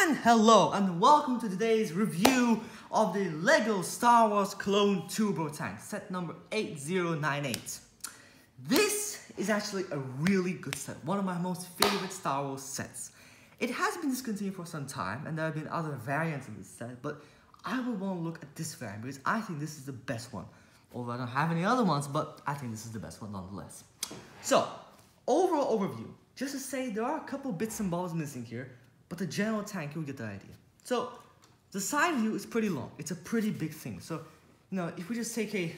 And hello and welcome to today's review of the LEGO Star Wars Clone Turbo Tank, set number 8098. This is actually a really good set, one of my most favorite Star Wars sets. It has been discontinued for some time and there have been other variants of this set, but I would want to look at this variant because I think this is the best one. Although I don't have any other ones, but I think this is the best one nonetheless. So, overall overview. Just to say, there are a couple bits and bobs missing here, but the general tank, you'll get the idea. So, the side view is pretty long. It's a pretty big thing. So, if we just take a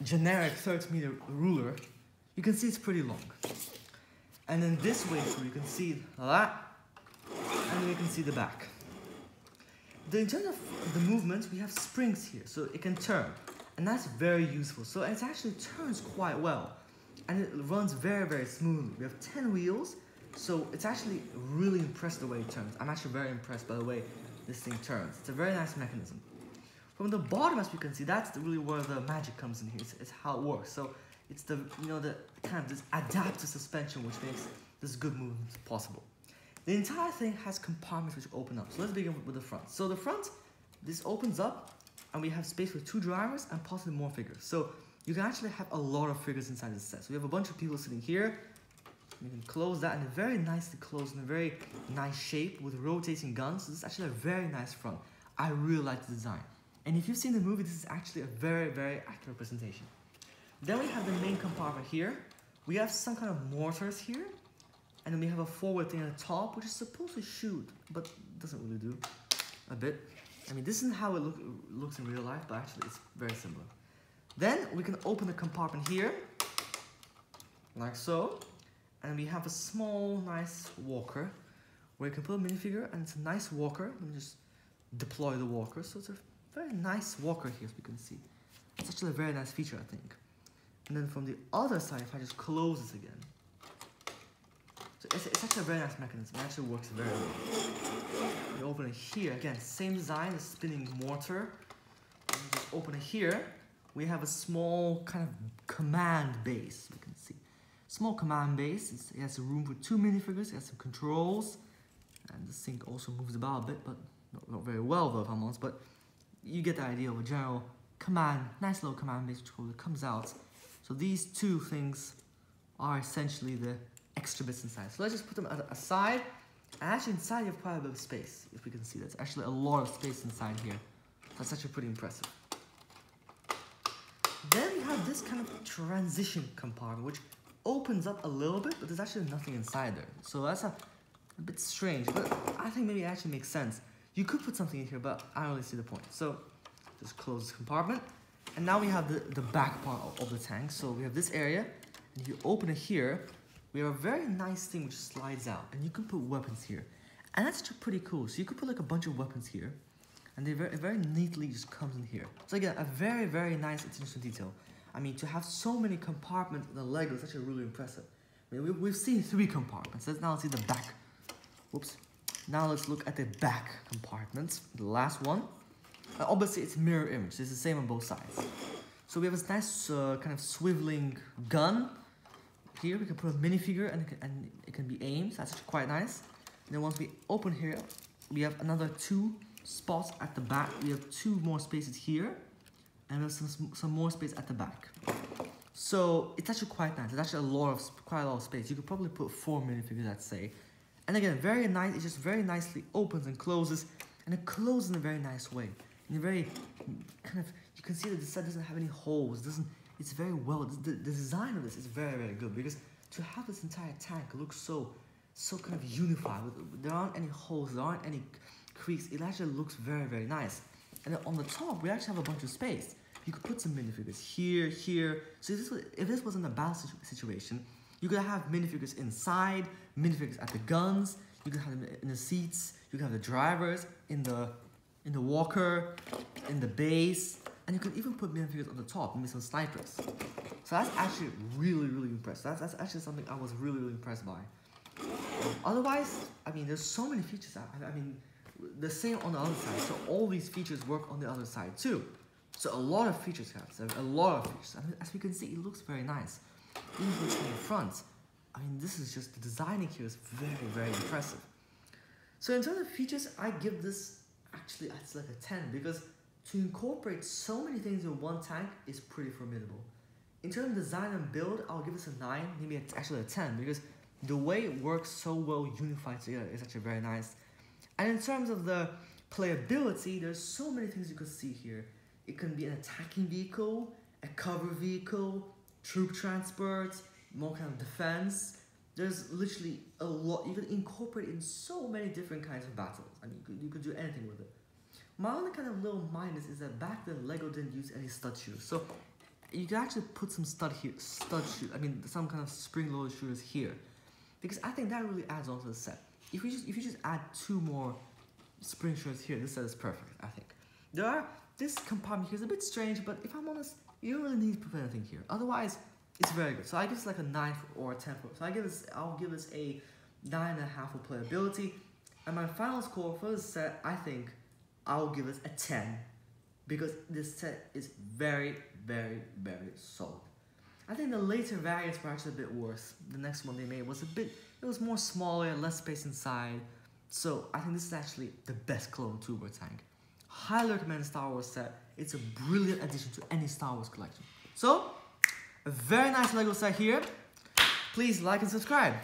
generic 30-meter ruler, you can see it's pretty long. And then this way, so you can see that, and then you can see the back. In terms of the movements, we have springs here, so it can turn. And that's very useful. So, it actually turns quite well. And it runs very, very smoothly. We have 10 wheels, so it's actually really impressive the way it turns. I'm actually very impressed by the way this thing turns. It's a very nice mechanism. From the bottom, as you can see, that's really where the magic comes in here. It's how it works. So it's the the kind of this adaptive suspension which makes this good movement possible. The entire thing has compartments which open up. So let's begin with the front. So the front, this opens up, and we have space for 2 drivers and possibly more figures. So you can actually have a lot of figures inside this set. So we have a bunch of people sitting here. You can close that, and it's very nicely closed in a very nice shape with rotating guns. So this is actually a very nice front. I really like the design. And if you've seen the movie, this is actually a very, very accurate representation. Then we have the main compartment here. We have some kind of mortars here. And then we have a forward thing at the top, which is supposed to shoot, but doesn't really do a bit. I mean, this isn't how it looks in real life, but actually it's very similar. Then we can open the compartment here, like so, and we have a small, nice walker, where you can put a minifigure, and it's a nice walker. Let me just deploy the walker. So it's a very nice walker here, as we can see. It's actually a very nice feature, I think. And then from the other side, if I just close this again, so it's actually a very nice mechanism. It actually works very well. We open it here, again, same design, a spinning mortar. And just open it here. We have a small kind of command base, you can see. Small command base, it has room for 2 minifigures, it has some controls. And this thing also moves about a bit, but not very well though, if I'm honest. But you get the idea of a general command, nice little command base which comes out. So these 2 things are essentially the extra bits inside. So let's just put them aside. And actually inside you have quite a bit of space, if we can see. There's actually a lot of space inside here. That's actually pretty impressive. Then we have this kind of transition compartment, which opens up a little bit, but there's actually nothing inside there. So that's a bit strange, but I think maybe it actually makes sense. You could put something in here, but I don't really see the point. So just close this compartment. And now we have the back part of the tank. So we have this area, and if you open it here, we have a very nice thing which slides out, and you can put weapons here. And that's actually pretty cool. So you could put like a bunch of weapons here, and they very neatly just comes in here. So again, a very, very nice attention to detail. I mean, to have so many compartments in the LEGO is actually really impressive. I mean, we've seen 3 compartments. Let's now see the back. Whoops. Now let's look at the back compartments. The last one. Obviously, it's mirror image. It's the same on both sides. So we have this nice kind of swiveling gun. Here we can put a minifigure and it can be aimed. That's actually quite nice. And then once we open here, we have another 2 spots at the back. We have 2 more spaces here, and there's some more space at the back. So it's actually quite nice. It's actually quite a lot of space. You could probably put 4 minifigures, I'd say. And again, very nice. It just very nicely opens and closes, and it closes in a very nice way. In a very kind of, you can see that the set doesn't have any holes. It's very well. The design of this is very, very good because to have this entire tank look so kind of unified. There aren't any holes. There aren't any creaks. It actually looks very, very nice. And then on the top, we actually have a bunch of space. You could put some minifigures here, here. So if this wasn't a battle situation, you could have minifigures inside, minifigures at the guns. You could have them in the seats. You could have the drivers in the walker, in the base, and you could even put minifigures on the top, maybe some snipers. So that's actually really, really impressive. That's actually something I was really, really impressed by. Otherwise, I mean, there's so many features. I mean, the same on the other side. So all these features work on the other side too. So a lot of features have. So a lot of features. I mean, as we can see, it looks very nice. Even from the front, I mean, this is just the designing here is very, very impressive. So in terms of features, I give this, actually, it's like a 10 because to incorporate so many things in one tank is pretty formidable. In terms of design and build, I'll give this a 9, maybe actually a 10 because the way it works so well unified together is actually very nice. And in terms of the playability, there's so many things you could see here. It can be an attacking vehicle, a cover vehicle, troop transport, more kind of defense. There's literally a lot. You can incorporate in so many different kinds of battles. I mean, you could do anything with it. My only kind of little minus is that back then LEGO didn't use any stud shooters. So you can actually put some some kind of spring-loaded shooters here, because I think that really adds on to the set. If you just add 2 more spring shooters here, this set is perfect. I think this compartment here is a bit strange, but if I'm honest, you don't really need to put anything here. Otherwise, it's very good. So I give this like a 9 or a 10. So I'll give this a 9.5 for playability, and my final score for this set, I think I'll give this a 10, because this set is very, very, very solid. I think the later variants were actually a bit worse. The next one they made was it was more smaller, less space inside. So I think this is actually the best clone turbo tank. Highly recommend Star Wars set. It's a brilliant addition to any Star Wars collection. So, a very nice LEGO set here. Please like and subscribe.